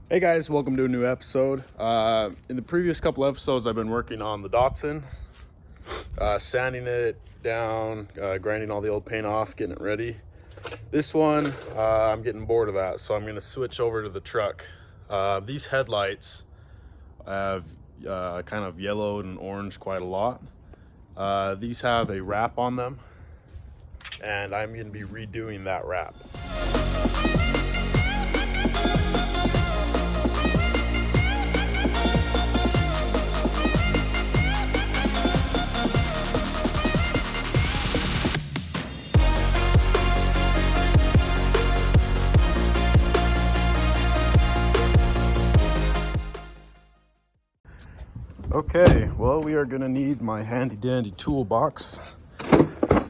Hey guys, welcome to a new episode. In the previous couple episodes, I've been working on the Datsun, sanding it down, grinding all the old paint off, getting it ready. This one, I'm getting bored of that, so I'm going to switch over to the truck. These headlights have kind of yellowed and orange quite a lot. These have a wrap on them, and I'm going to be redoing that wrap. Okay, well, we are gonna need my handy dandy toolbox. So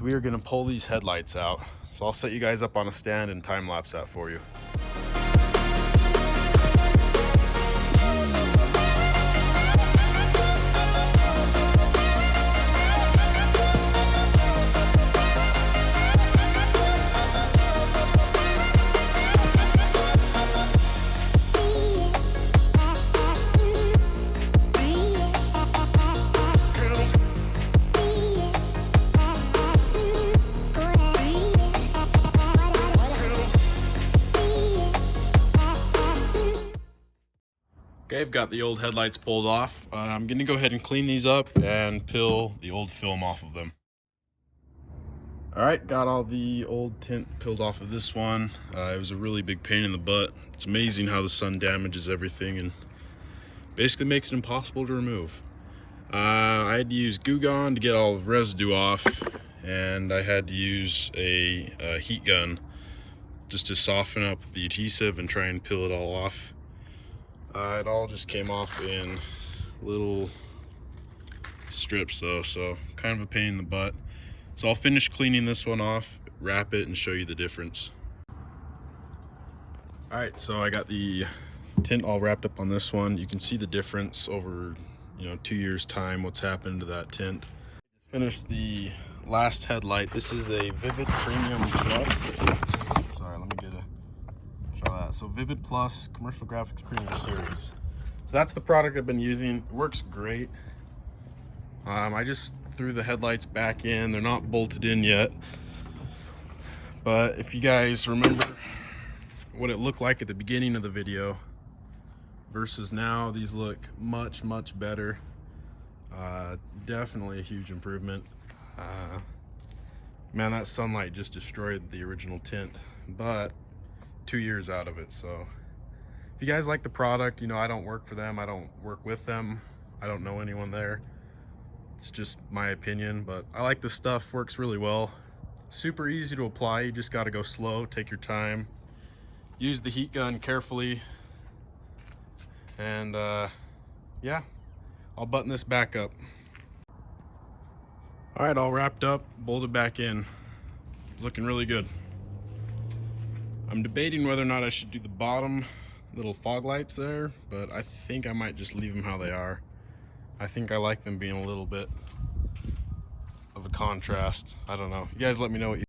we are gonna pull these headlights out. So I'll set you guys up on a stand and time lapse that for you. Okay, I've got the old headlights pulled off. I'm gonna go ahead and clean these up and peel the old film off of them. All right, got all the old tint peeled off of this one. It was a really big pain in the butt. It's amazing how the sun damages everything and basically makes it impossible to remove. I had to use Goo Gone to get all the residue off, and I had to use a heat gun just to soften up the adhesive and try and peel it all off. It all just came off in little strips though, so kind of a pain in the butt. So I'll finish cleaning this one off, wrap it, and show you the difference. All right, so I got the tint all wrapped up on this one. You can see the difference over 2 years time, what's happened to that tint. Just finished the last headlight. This is a Vivid Premium Plus. Sorry, let me get a shot of that. So Vivid Plus Commercial Graphics Premium Series. So that's the product I've been using. It works great. I just threw the headlights back in. They're not bolted in yet. But if you guys remember what it looked like at the beginning of the video versus now, these look much better. Definitely a huge improvement. Man, that sunlight just destroyed the original tint, but 2 years out of it. So if you guys like the product, I don't work for them, I don't work with them, I don't know anyone there. It's just my opinion, but I like this stuff. Works really well. Super easy to apply. You just got to go slow, take your time, use the heat gun carefully, and yeah, I'll button this back up. All right, all wrapped up, bolted back in. Looking really good. I'm debating whether or not I should do the bottom little fog lights there, but I think I might just leave them how they are. I think I like them being a little bit of a contrast. I don't know. You guys let me know what you